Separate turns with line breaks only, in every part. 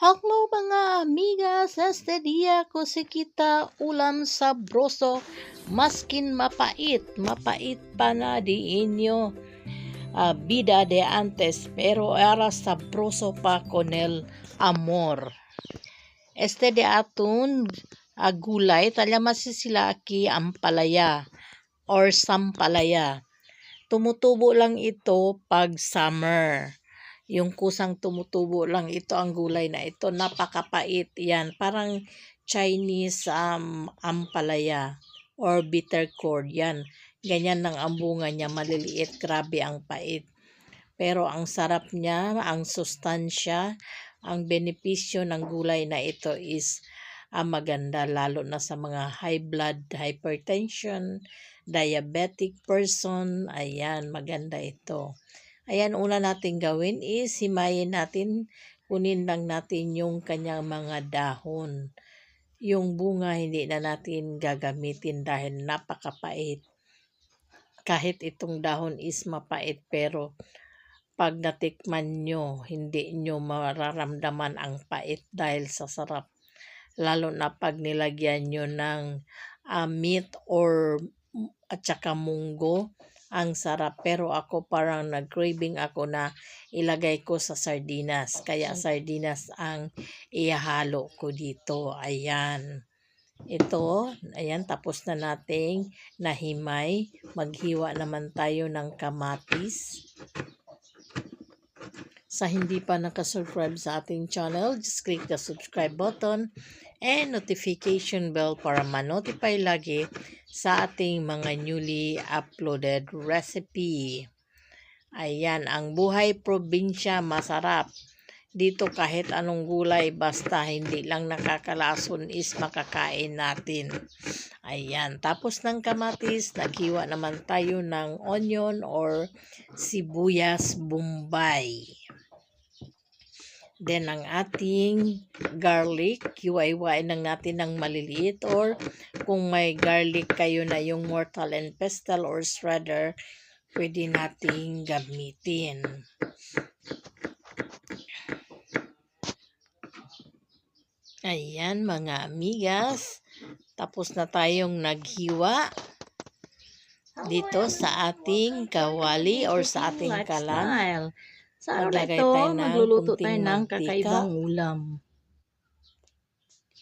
Hello mga amigas, este dia ko si kita ulam sabroso, maskin mapait, mapait pa na di inyo vida de antes, pero era sabroso pa con el amor. Este de atun gulay, talya masisilaki ampalaya or sampalaya. Tumutubo lang ito pag summer. Yung kusang tumutubo lang ito ang gulay na ito. Napakapait yan. Parang Chinese ampalaya or bitter gourd yan. Ganyan lang ang bunga niya. Maliliit. Grabe ang pait. Pero ang sarap niya, ang sustansya, ang benepisyo ng gulay na ito is maganda lalo na sa mga high blood, hypertension, diabetic person. Ayan, maganda ito. Ayan, una natin gawin is himayin natin, kunin lang natin yung kanyang mga dahon. Yung bunga hindi na natin gagamitin dahil napakapait. Kahit itong dahon is mapait pero pag natikman nyo, hindi nyo mararamdaman ang pait dahil sa sarap. Lalo na pag nilagyan nyo ng meat or at saka munggo. Ang sarap. Pero ako parang nag-craving ako na ilagay ko sa sardinas. Kaya sardinas ang ihalo ko dito. Ayan. Ito, ayan, tapos na nating nahimay. Maghiwa naman tayo ng kamatis. Sa hindi pa nakasubscribe sa ating channel, just click the subscribe button and notification bell para ma-notify lagi sa ating mga newly uploaded recipe. Ayan, ang buhay probinsya masarap. Dito kahit anong gulay basta hindi lang nakakalason is makakain natin. Ayan, tapos ng kamatis, naghiwa naman tayo ng onion or sibuyas bombay. Then, ang ating garlic, hiwa-hiwain lang natin ng maliliit or kung may garlic kayo na yung mortal and pestle or shredder, pwede nating gamitin. Ayan mga amigas, tapos na tayong naghiwa dito sa ating kawali or sa ating kalan.
Sa araw na ito, magluluto tayo ng kakaibang ulam.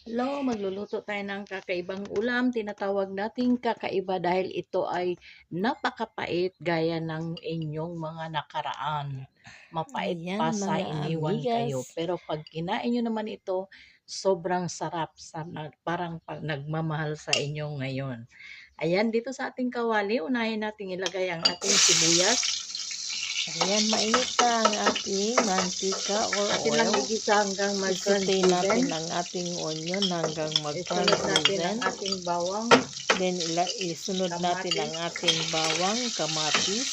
Hello, magluluto tayo ng kakaibang ulam. Tinatawag nating kakaiba dahil ito ay napakapait gaya ng inyong mga nakaraan. Mapait
Ayan,
pa sa
mga
iniwan
amigas.
kayo. Pero pag kinain nyo naman ito, sobrang sarap. Parang nagmamahal sa inyo ngayon. Ayan, dito sa ating kawali, unahin natin ilagay ang ating sibuyas.
Ayan, mainit na ang ating mantika or
Atin lang
oil.
igisa hanggang
Isintay
mag-crunchy
natin
din.
ang ating onion hanggang
Isunod
mag-crunchy
natin
din.
ang ating bawang.
Then, isunod natin ang ating bawang, kamatis.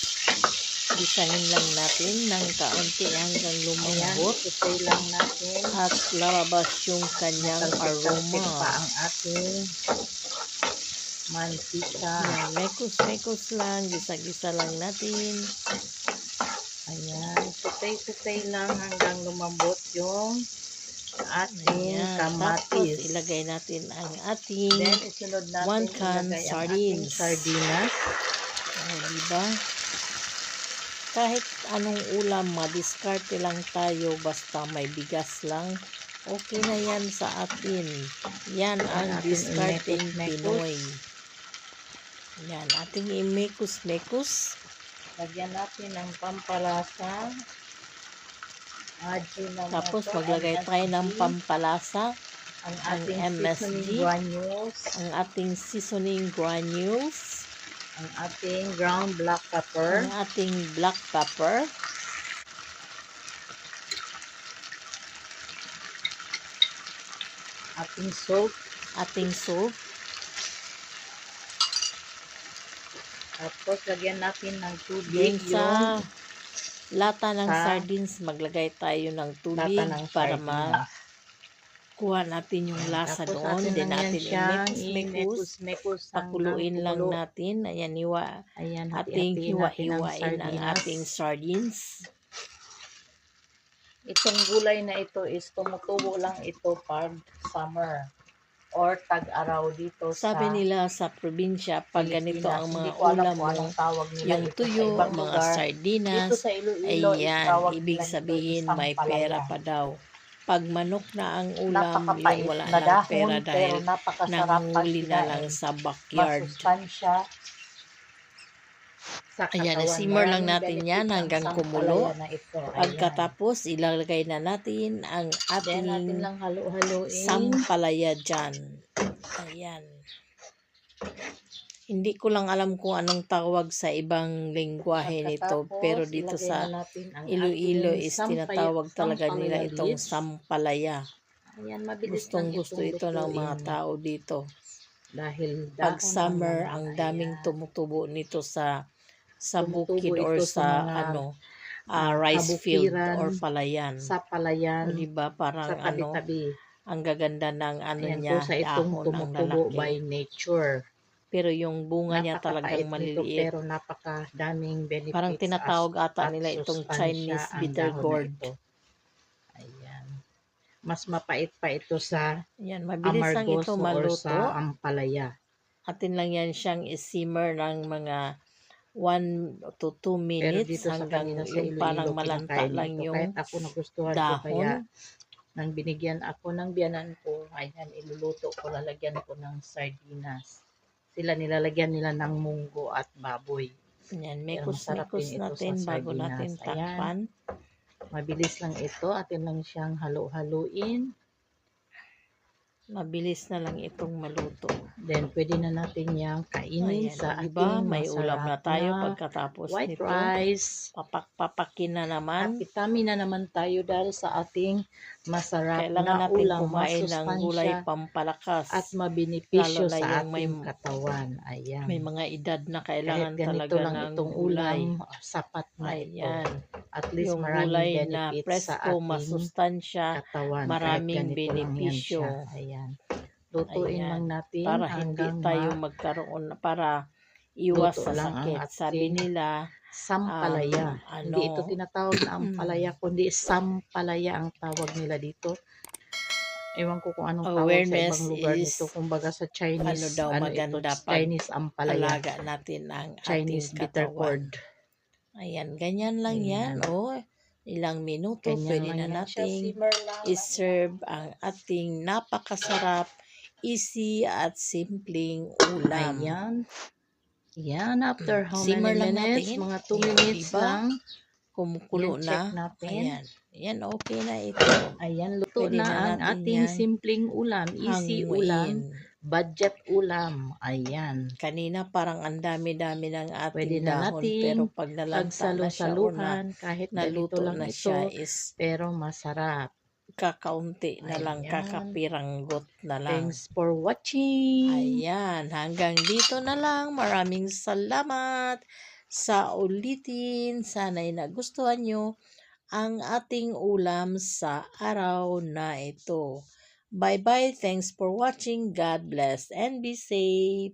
Gisahin lang natin ng kaunti hanggang lumambot.
Isay lang natin.
At lalabas yung kanyang aroma.
Pa ang ating mantika.
Ayan, mekos-mekos lang. Gisa-gisa lang natin.
Ayan, tutay-tutay lang hanggang lumambot yung ating kamatis.
Tapos, ilagay natin ang ating
Then, isunod natin
1 can sardines.
Sardinas.
Diba? Kahit anong ulam, madiskarte lang tayo basta may bigas lang. Okay na yan sa atin. Yan ang discarding Pinoy. Yan, ating imekus-mekus.
Lagyan natin ng pampalasa.
Tapos maglagay tayo ng pampalasa.
Ang
ating
ating
MSG.
granules.
Ang ating seasoning granules.
Ang ating ground black pepper.
Ang ating black pepper.
Ating salt.
Ating salt.
Tapos, lagyan natin ng tubig.
Sa lata ng sardines, maglagay tayo ng tubig para makuha natin yung lasa doon. Then natin i-mekos-mekos. Pakuluin lang natin. Ayan, ating hiwa-hiwain ang ating sardines.
Itong gulay na ito is tumutubo lang ito pag summer or tag-araw dito
Sabi
sa
nila sa probinsya, pag ganito
Pilipinas.
ang
Hindi
mga
ko alam
ulam
kung
mo,
anong tawag nila
yung
ito sa
tuyo,
ibang
mga
lugar. Dito
sardinas,
sa Iloilo is
ayan,
tawag
ibig
nila nito
sabihin
isang
may pera
palaya.
pa daw. Pag manok na ang ulam, yung
Napakapait
wala
na
lang
dahon
pera
pero
dahil
napakasarap pag
nanghuli na lang
kinain.
sa backyard.
Masustansya sa
Ayan,
katawan.
simmer lang
Maraming
natin
benefit
yan
ang
hanggang
sampalaya
kumulo.
na ito. Ayan.
Pagkatapos, ilalagay na natin ang
Then natin
ating
lang halu-haluin.
sampalaya dyan. Ayan. Hindi ko lang alam kung anong tawag sa ibang lengguwahe nito, pero
Pagkatapos,
dito
ilagay
sa
na natin ang
Iloilo
ating
is tinatawag talaga nila
sampalaya
itong
leaves.
sampalaya.
Ayan, mabilis
Gustong
lang
gusto
itong
ito ng mga
lutuin.
tao dito.
Dahil
Pag
dahon lang
summer,
naman.
ang daming
Ayan.
tumutubo nito sa
Tumutubo
bukid or
ito sa
sa
mga
rice field
kabukiran,
or palayan.
sa
O
palayan,
diba parang
sa tabi-tabi.
ang gaganda ng
Ayan,
niya,
kusa itong
dahon ang
tumutubo by
lalaki.
nature.
Pero yung bunga niya talagang
Napakapait nito
maliliit.
pero napakadaming
Parang
benefits
tinatawag ata
at
nila itong
sustansya
Chinese
ang
bitter
dahon na
gourd.
ito. Ayan. Mas mapait pa ito sa
Yan, mabilis lang ito
amargoso or
maluto.
sa ampalaya.
Atin lang yan siyang i-simmer ng mga 1 to 2
Pero
minutes
dito sa
hanggang
kanila sa
yung parang
Iloilo,
malanta
kinakain
lang
ito.
yung
Kahit ako nagustuhan ko, kaya
dahon.
nang binigyan ako ng biyanan ko, ayan, iluluto ko, lalagyan ko ng sardinas. Sila nilalagyan nila ng munggo at baboy.
Yan,
Pero masarap
mekos-mekos
din ito sa
natin bago natin
sardinas. Ayan,
takpan.
mabilis lang ito. Atin lang siyang halu-haluin.
Mabilis na lang itong maluto.
Then, pwede na natin yang kainin
Ayan,
sa
diba?
ating
May ulam na
masarap
tayo
na
pagkatapos
white
nito.
rice.
Papakin na
At
naman.
vitamin na naman tayo dahil sa ating masarap
Kailangan
na
natin
ulam,
kumain ng gulay
masustansya
pampalakas.
at
Lalo
mabenepisyo
na
sa
yung
ating katawan. Ayan.
may mga edad na
Kahit
kailangan
ganito
talaga
lang
ng
itong
gulay.
ulam, sapat na ito.
Ayan.
At least
Yung
maraming
gulay na
benefits sa
presko,
ating
masustansya,
katawan. Kahit
maraming
ganito lang yan
benepisyo.
siya. Ayan. Lutuin
Ayan.
lang natin
Para hindi
hanggang
tayo magkaroon, para iwas
luto
sa
lang ang
sakit. Sabi
ating
nila,
sampalaya. Hindi ito tinatawag na ampalaya, kundi sampalaya ang tawag nila dito. Ewan ko kung anong tawag sa
awareness
ibang lugar
is
nito. Kumbaga sa Chinese,
daw maganda
ito,
pag
Chinese ampalaya.
alaga natin ang
Chinese
ating
bitter
katawan.
gourd.
Ayan, ganyan lang yan.
Ayan.
Ilang minuto,
Ganyan
pwede
lang
na
yan siya.
nating
Simmer lang.
i-serve ang ating napakasarap, easy at simpleng ulam.
Ayan. Yan, after how
Simmer
many
lang
minutes?
natin.
Mga 2 minutes
Diba?
lang.
Kumukulo
Yan,
na.
check natin.
Ayan. Ayan, okay na ito.
Ayan, luto
Pwede
na
na
ang
natin
ating
yan
simpleng ulam. Easy ulam.
hanguin.
Budget ulam. Ayan.
Kanina parang ang dami-dami ng
Pwede
ating
na
dahon,
natin
pero pag nalanta na siya or
pagsalo-saluhan. Kahit ganito
naluto
lang
na
ito.
siya is
Pero masarap.
kakaunti na lang,
Ayan.
kakapiranggot na lang.
Thanks for watching.
Ayan, hanggang dito na lang. Maraming salamat sa ulitin. Sana'y nagustuhan nyo ang ating ulam sa araw na ito. Bye-bye. Thanks for watching. God bless and be safe.